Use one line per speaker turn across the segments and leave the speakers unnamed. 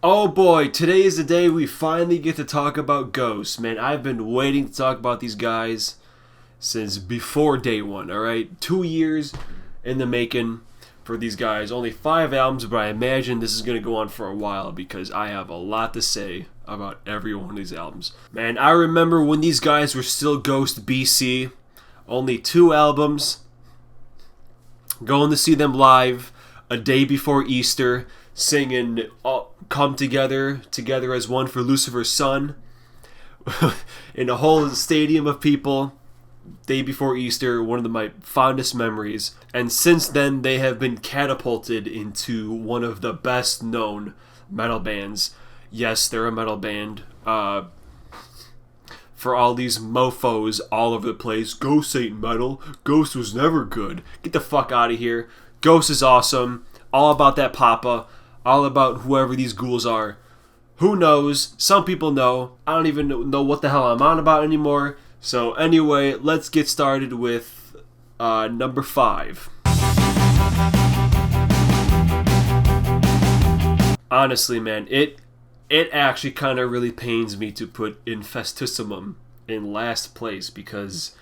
Oh boy, today is the day we finally get to talk about Ghost. Man, I've been waiting to talk about these guys since before day one, alright? 2 years in the making for these guys. Only 5 albums, but I imagine this is going to go on for a while because I have a lot to say about every one of these albums. Man, I remember when these guys were still Ghost BC. Only 2 albums. Going to see them live a day before Easter, singing Come Together as One for Lucifer's Son in a whole stadium of people, day before Easter, one of my fondest memories. And since then, they have been catapulted into one of the best known metal bands. Yes, they're a metal band. For all these mofos all over the place, Ghost ain't metal. Ghost was never good. Get the fuck out of here. Ghost is awesome. All about that papa. All about whoever these ghouls are. Who knows? Some people know. I don't even know what the hell I'm on about anymore. So anyway, let's get started with number 5. Honestly, man, it actually kind of really pains me to put Infestussimum in last place because,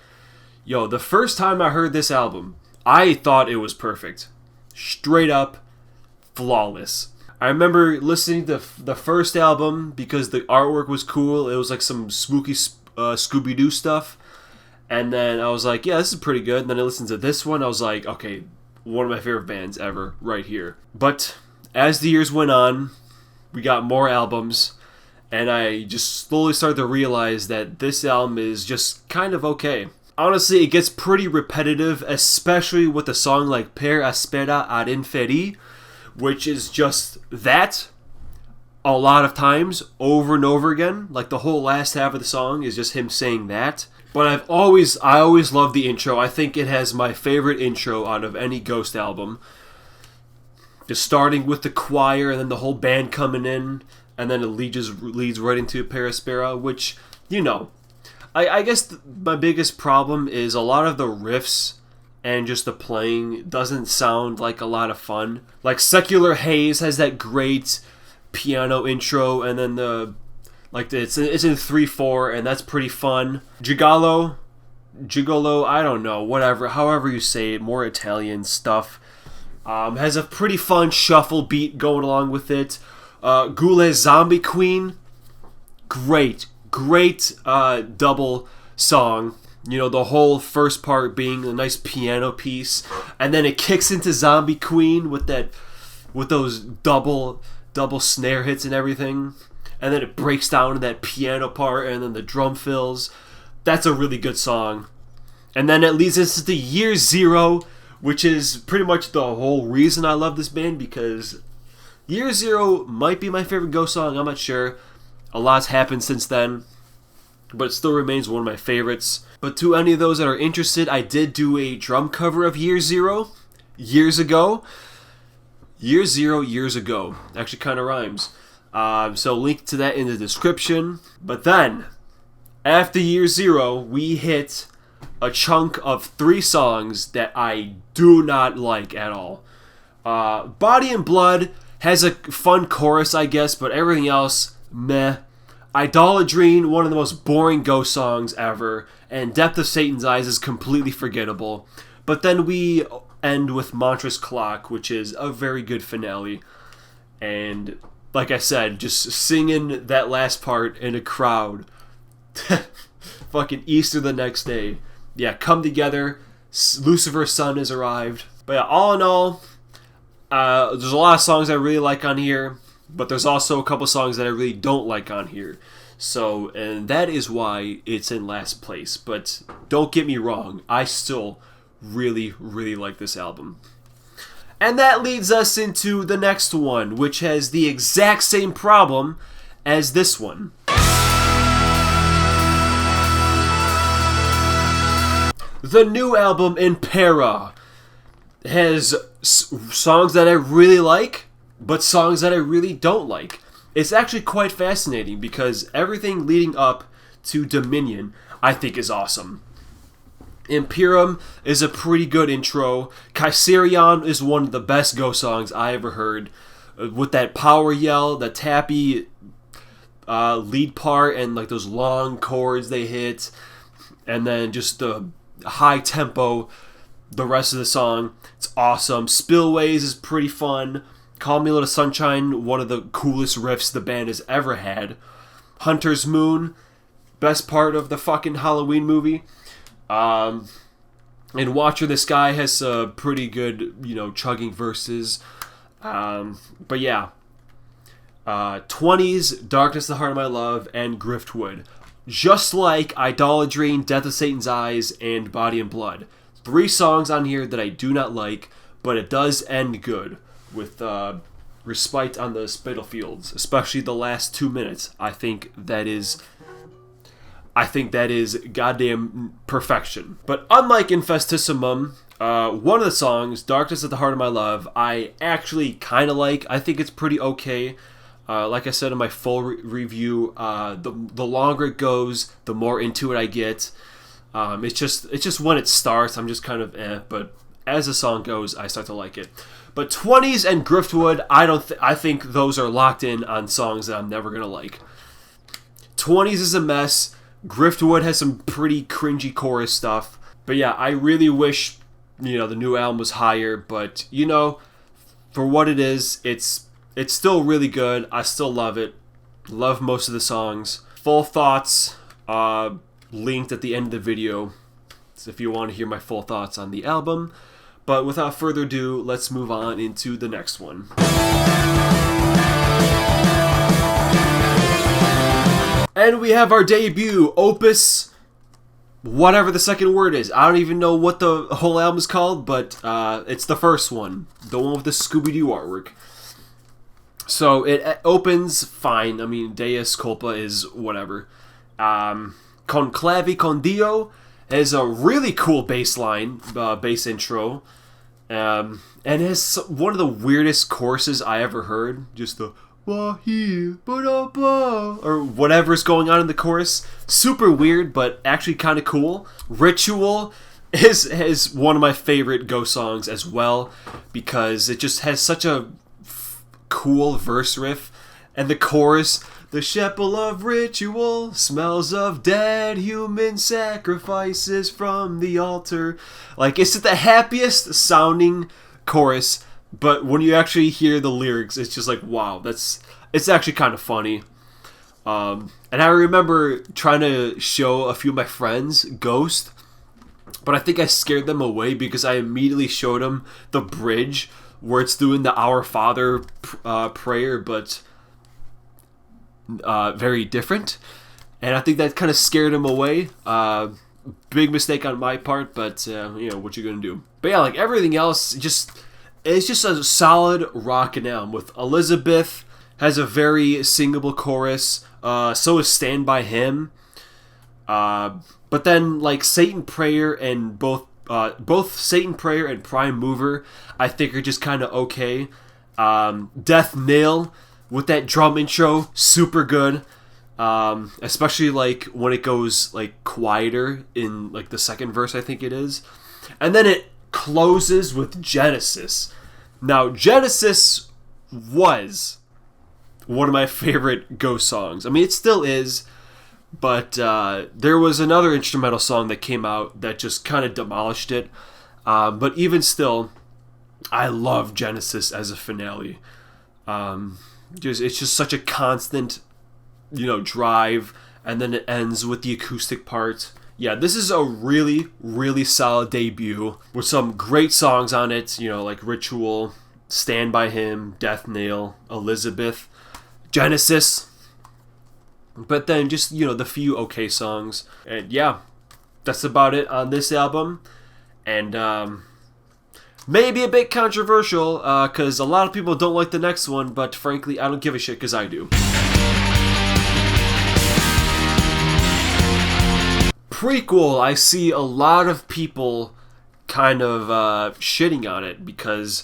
yo, the first time I heard this album, I thought it was perfect. Straight up flawless. I remember listening to the first album because the artwork was cool. It was like some spooky Scooby-Doo stuff. And then I was like, yeah, this is pretty good. And then I listened to this one. I was like, okay, one of my favorite bands ever right here. But as the years went on, we got more albums. And I just slowly started to realize that this album is just kind of okay. Honestly, it gets pretty repetitive, especially with a song like Per Aspera ad Inferi, which is just that a lot of times over and over again. Like the whole last half of the song is just him saying that. But I always loved the intro. I think it has my favorite intro out of any Ghost album. Just starting with the choir and then the whole band coming in, and then it leads right into Per Aspera, which, you know, I guess my biggest problem is a lot of the riffs and just the playing doesn't sound like a lot of fun. Like Secular Haze has that great piano intro, and then it's in 3/4, and that's pretty fun. Gigolo, I don't know, whatever, however you say it, more Italian stuff. Has a pretty fun shuffle beat going along with it. Gule Zombie Queen, great double song. You know, the whole first part being a nice piano piece, and then it kicks into Zombie Queen with those double snare hits and everything, and then it breaks down to that piano part, and then the drum fills. That's a really good song. And then it leads us to Year Zero, which is pretty much the whole reason I love this band, because Year Zero might be my favorite Ghost song, I'm not sure. A lot's happened since then, but it still remains one of my favorites. But to any of those that are interested, I did do a drum cover of Year Zero years ago. Year Zero years ago. Actually kind of rhymes. So link to that in the description. But then, after Year Zero, we hit a chunk of 3 songs that I do not like at all. Body and Blood has a fun chorus, I guess, but everything else, meh. Idoladrine, one of the most boring Ghost songs ever, and Depth of Satan's Eyes is completely forgettable. But then we end with Mantra's Clock, which is a very good finale. And like I said, just singing that last part in a crowd. Fucking Easter the next day. Yeah, Come Together, Lucifer's Son has arrived. But yeah, all in all, there's a lot of songs I really like on here, but there's also a couple songs that I really don't like on here. So, and that is why it's in last place. But don't get me wrong, I still really like this album. And that leads us into the next one, which has the exact same problem as this one. The new album, Impera, has songs that I really like, but songs that I really don't like. It's actually quite fascinating because everything leading up to Dominion I think is awesome. Imperium is a pretty good intro. Kaiserion is one of the best Ghost songs I ever heard. with that power yell, the tappy lead part, and like those long chords they hit, and then just the high tempo the rest of the song. It's awesome. Spillways is pretty fun. Call Me a Little Sunshine, one of the coolest riffs the band has ever had. Hunter's Moon, best part of the fucking Halloween movie. And Watcher the Sky has pretty good, chugging verses. But yeah. 20s, Darkness the Heart of My Love, and Griftwood. Just like Idolatry, Death of Satan's Eyes, and Body and Blood. 3 songs on here that I do not like, but it does end good with respite on the Spitalfields, especially the last 2 minutes. I think that is goddamn perfection. But unlike Infestissimum, one of the songs, Darkness at the Heart of My Love, I actually kind of like. I think it's pretty okay. Like I said in my full review, the longer it goes, the more into it I get. It's just when it starts, I'm just kind of but as the song goes, I start to like it. But 20s and Griftwood, I think those are locked in on songs that I'm never gonna like. 20s is a mess. Griftwood has some pretty cringy chorus stuff. But yeah, I really wish the new album was higher. But for what it is, it's still really good. I still love it. Love most of the songs. Full thoughts linked at the end of the video, so if you want to hear my full thoughts on the album. But without further ado, let's move on into the next one. And we have our debut, Opus Whatever the second word is. I don't even know what the whole album is called, but it's the first one, the one with the Scooby-Doo artwork. So it opens fine. I mean, Deus Culpa is whatever. Conclavi con Dio has a really cool bass line, bass intro. And has one of the weirdest choruses I ever heard. Just the Wahee, or whatever's going on in the chorus. Super weird, but actually kind of cool. Ritual is one of my favorite Ghost songs as well, because it just has such a cool verse riff, and the chorus, the shekel of ritual smells of dead human sacrifices from the altar. Like, it's the happiest sounding chorus, but when you actually hear the lyrics, it's just like, wow, it's actually kind of funny. And I remember trying to show a few of my friends Ghost, but I think I scared them away because I immediately showed them the bridge where it's doing the Our Father prayer, but very different. And I think that kind of scared him away. Big mistake on my part, but what you gonna do? But yeah, like everything else, it's just a solid rockin' album. With Elizabeth has a very singable chorus. So is Stand By Him. But then like Satan Prayer and both Satan Prayer and Prime Mover, I think are just kind of okay. Death Nail with that drum intro, super good. Especially like when it goes like quieter in like the second verse, I think it is. And then it closes with Genesis. Now, Genesis was one of my favorite Ghost songs. I mean, it still is, but there was another instrumental song that came out that just kind of demolished it. But even still, I love Genesis as a finale. It's just such a constant, drive, and then it ends with the acoustic part. Yeah, this is a really, really solid debut with some great songs on it, like Ritual, Stand By Him, Death Nail, Elizabeth, Genesis. But then just, the few okay songs. And yeah, that's about it on this album. And maybe a bit controversial, because a lot of people don't like the next one, but frankly, I don't give a shit because I do. Prequel, I see a lot of people kind of shitting on it because,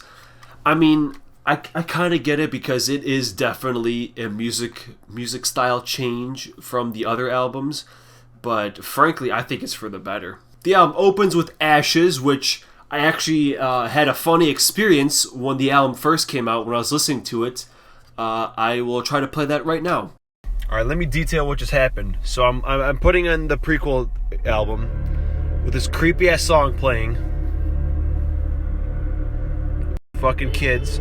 I mean, I kind of get it because it is definitely a music style change from the other albums, but frankly, I think it's for the better. The album opens with Ashes, which I actually had a funny experience when the album first came out, when I was listening to it. I will try to play that right now. Alright, let me detail what just happened. So I'm putting in the Prequel album with this creepy ass song playing. Fucking kids.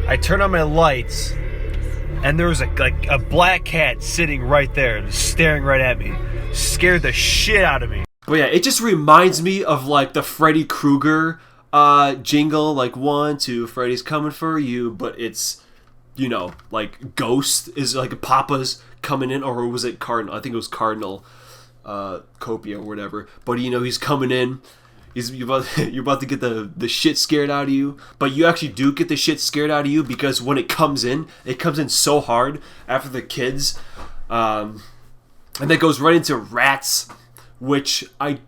I turn on my lights, and there was a black cat sitting right there and staring right at me. Scared the shit out of me. But yeah, it just reminds me of like the Freddy Krueger jingle, like 1, 2, Freddy's coming for you, but it's, you know, like Ghost is like Papa's coming in, or was it Cardinal? I think it was Cardinal Copia or whatever. But you know, he's coming in. You're about to get the shit scared out of you, but you actually do get the shit scared out of you, because when it comes in so hard after the kids, and then goes right into Rats, which I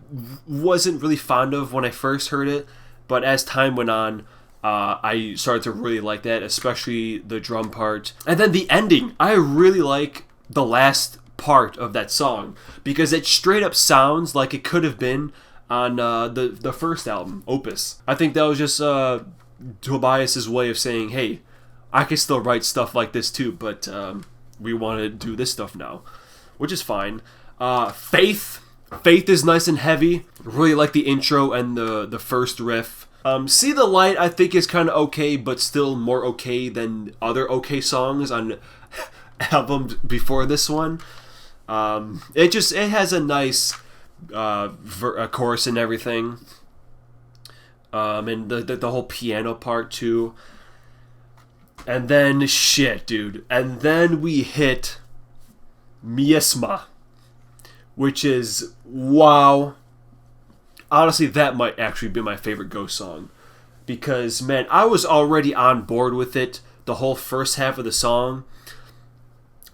wasn't really fond of when I first heard it, but as time went on, I started to really like that, especially the drum part. And then the ending, I really like the last part of that song, because it straight up sounds like it could have been on the first album, Opus. I think that was just Tobias's way of saying, hey, I can still write stuff like this too, but we want to do this stuff now, which is fine. Faith is nice and heavy. Really like the intro and the first riff. See the Light, I think, is kind of okay, but still more okay than other okay songs on albums before this one. It has a nice a chorus and everything, and the whole piano part too. And then shit, dude, and then we hit Miasma, which is wow. Honestly, that might actually be my favorite Ghost song, because man, I was already on board with it the whole first half of the song,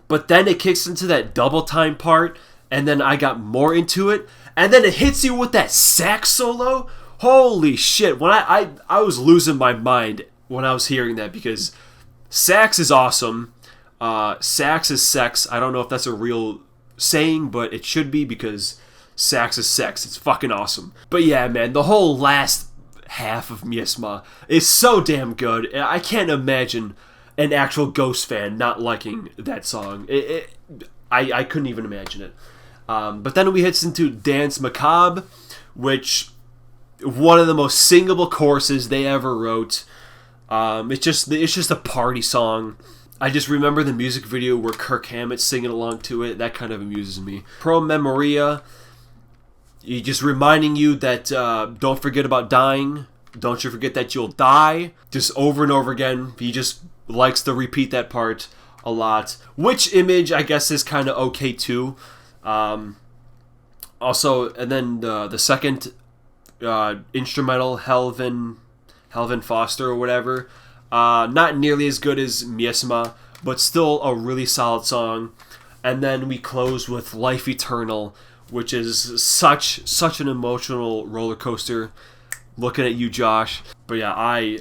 but then it kicks into that double time part, and then I got more into it, and then it hits you with that sax solo. Holy shit, when I was losing my mind when I was hearing that, because sax is awesome. Sax is sex. I don't know if that's a real saying, but it should be, because sax is sex. It's fucking awesome. But yeah, man, the whole last half of Miasma is so damn good. I can't imagine an actual Ghost fan not liking that song. I couldn't even imagine it. But then we hit into Dance Macabre, which one of the most singable choruses they ever wrote. It's just a party song. I just remember the music video where Kirk Hammett's singing along to it. That kind of amuses me. Pro Memoria, just reminding you that don't forget about dying. Don't you forget that you'll die. Just over and over again. He just likes to repeat that part a lot. Which Image, I guess, is kind of okay too. Also, and then the second instrumental, Helvin Foster or whatever, not nearly as good as Miasma, but still a really solid song. And then we close with Life Eternal, which is such an emotional roller coaster. Looking at you, Josh. But yeah,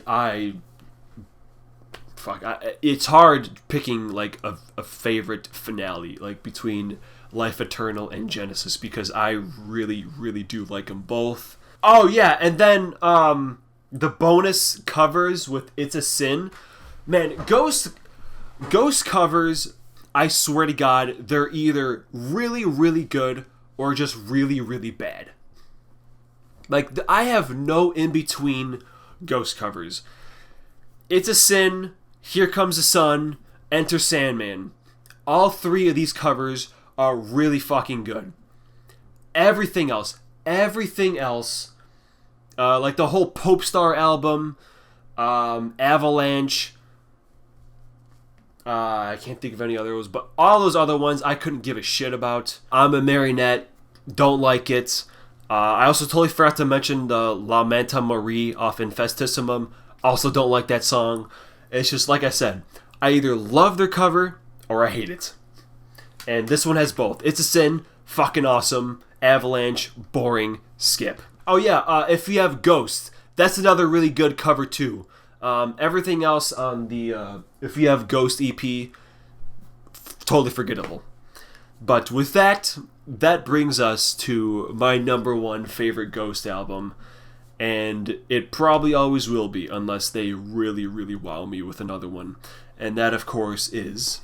it's hard picking like a favorite finale, like between Life Eternal and Genesis, because I really, really do like them both. Oh yeah, and then the bonus covers with It's a Sin. Man, Ghost covers, I swear to God, they're either really, really good or just really, really bad. Like, I have no in-between Ghost covers. It's a Sin, Here Comes the Sun, Enter Sandman. All three of these covers are really fucking good. Everything else, like the whole Popestar album, Avalanche, I can't think of any others, but all those other ones I couldn't give a shit about. I'm a Marionette, don't like it. I also totally forgot to mention the Lamenta Marie off Infestissimum. Also don't like that song. It's just, like I said, I either love their cover or I hate it. And this one has both. It's a Sin, fucking awesome. Avalanche, boring, skip. Oh yeah, If You Have Ghost, that's another really good cover too. Everything else on the If You Have Ghost EP, totally forgettable. But with that brings us to my number one favorite Ghost album, and it probably always will be unless they really, really wow me with another one. And that, of course, is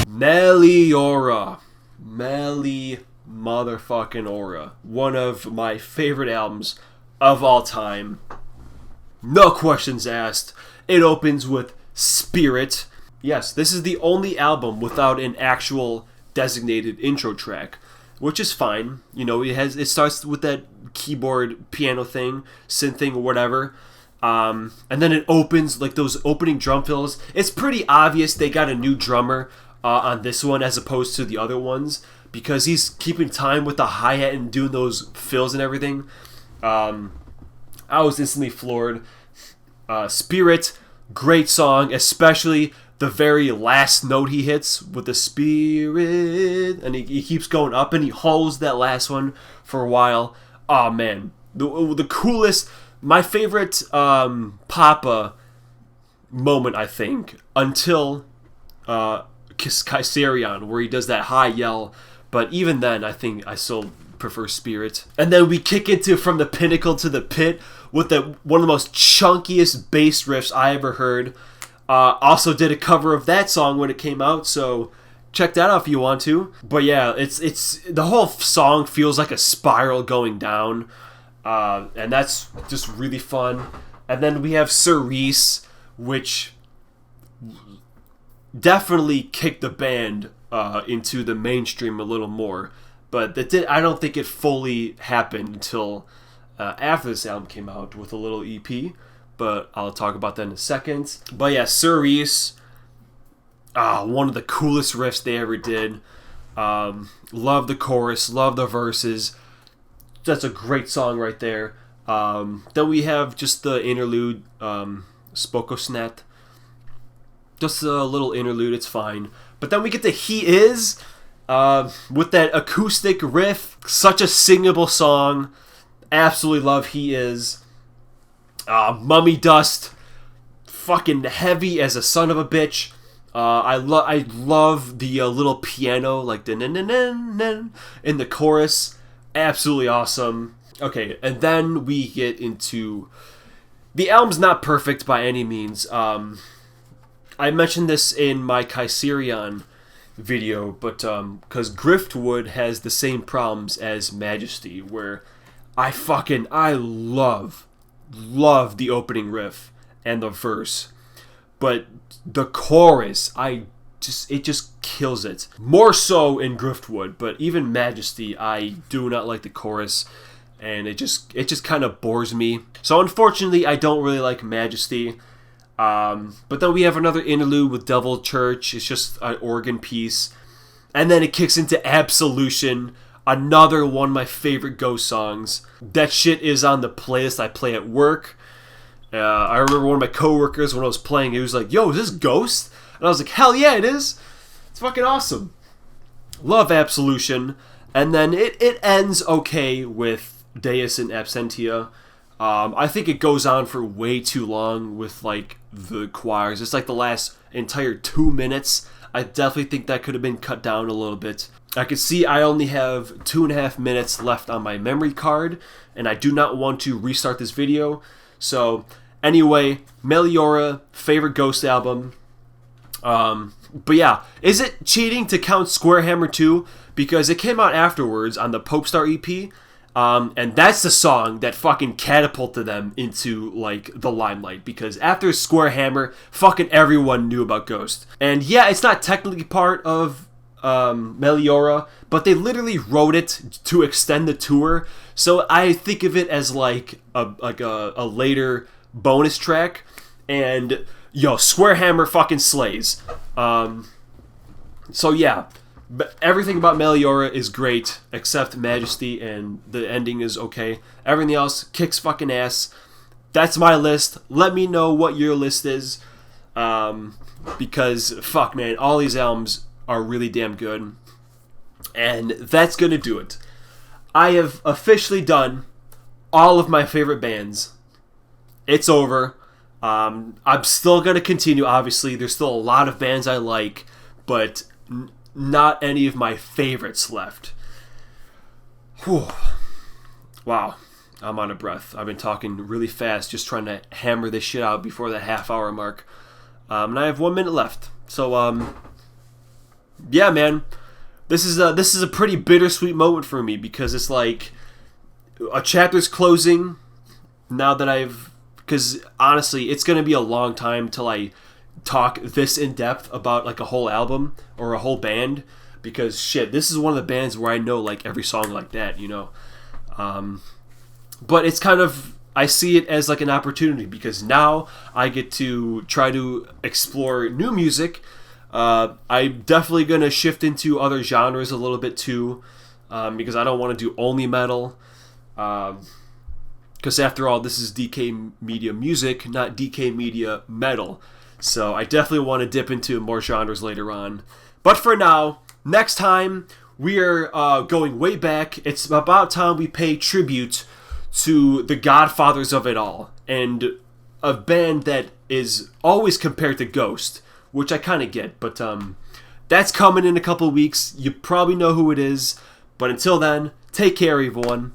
Meliora. Meli motherfucking Aura. One of my favorite albums of all time. No questions asked. It opens with Spirit. Yes, this is the only album without an actual designated intro track, which is fine. You know, it starts with that keyboard piano thing, synth thing, or whatever. And then it opens like those opening drum fills. It's pretty obvious they got a new drummer on this one as opposed to the other ones, because he's keeping time with the hi-hat and doing those fills and everything. I was instantly floored. Spirit, great song, especially the very last note he hits with the Spirit, and he keeps going up and he holds that last one for a while. Oh man, the coolest, my favorite Papa moment, I think, until Kaiserion, where he does that high yell. But even then, I think I still prefer Spirit. And then we kick into From the Pinnacle to the Pit with one of the most chunkiest bass riffs I ever heard. Also did a cover of that song when it came out, so check that out if you want to. But yeah, it's the whole song feels like a spiral going down, and that's just really fun. And then we have Cerise, which definitely kicked the band into the mainstream a little more, but I don't think it fully happened until after this album came out with a little EP, but I'll talk about that in a second. But yeah, Cerise, one of the coolest riffs they ever did. Love the chorus, love the verses. That's a great song right there. Then we have just the interlude, Spokosnat. Just a little interlude, it's fine. But then we get to He Is, with that acoustic riff. Such a singable song. Absolutely love He Is. Mummy Dust, fucking heavy as a son of a bitch. I love the little piano, like in the chorus. Absolutely awesome. Okay, and then we get into... The album's not perfect by any means. I mentioned this in my Kaiserion video, but because Griftwood has the same problems as Majesty, where I love the opening riff and the verse, but the chorus, it just kills it. More so in Griftwood, but even Majesty, I do not like the chorus, and it just kind of bores me. So unfortunately, I don't really like Majesty. But then we have another interlude with Devil Church. It's just an organ piece. And then it kicks into Absolution, another one of my favorite Ghost songs. That shit is on the playlist I play at work. I remember one of my coworkers, when I was playing, he was like, "Yo, is this Ghost?" And I was like, "Hell yeah, it is. It's fucking awesome." Love Absolution. And then it ends okay with Deus in Absentia. I think it goes on for way too long with, like, the choirs. It's like the last entire 2 minutes. I definitely think that could have been cut down a little bit. I can see I only have 2.5 minutes left on my memory card, and I do not want to restart this video. So, anyway, Meliora, favorite Ghost album. But yeah, is it cheating to count Squarehammer 2? Because it came out afterwards on the Popestar EP. And that's the song that fucking catapulted them into, like, the limelight. Because after Squarehammer, fucking everyone knew about Ghost. And yeah, it's not technically part of Meliora, but they literally wrote it to extend the tour. So I think of it as like a later bonus track. And yo, Squarehammer fucking slays. So yeah. But everything about Meliora is great, except Majesty, and the ending is okay. Everything else kicks fucking ass. That's my list. Let me know what your list is. Because, fuck man, all these albums are really damn good. And that's gonna do it. I have officially done all of my favorite bands. It's over. I'm still gonna continue, obviously. There's still a lot of bands I like, but... not any of my favorites left. Whew. Wow. I'm out of breath. I've been talking really fast, just trying to hammer this shit out before the half-hour mark. And I have 1 minute left. So, yeah, man. This is a pretty bittersweet moment for me because it's like a chapter's closing now that because honestly, it's going to be a long time till I talk this in depth about like a whole album or a whole band, because shit, this is one of the bands where I know like every song like that, you know. But it's kind of, I see it as like an opportunity because now I get to try to explore new music. I'm definitely going to shift into other genres a little bit too, because I don't want to do only metal. Because after all, this is DK Media music, not DK Media metal. So I definitely want to dip into more genres later on. But for now, next time, we are going way back. It's about time we pay tribute to the godfathers of it all, and a band that is always compared to Ghost, which I kind of get, but that's coming in a couple weeks. You probably know who it is, but until then, take care, everyone.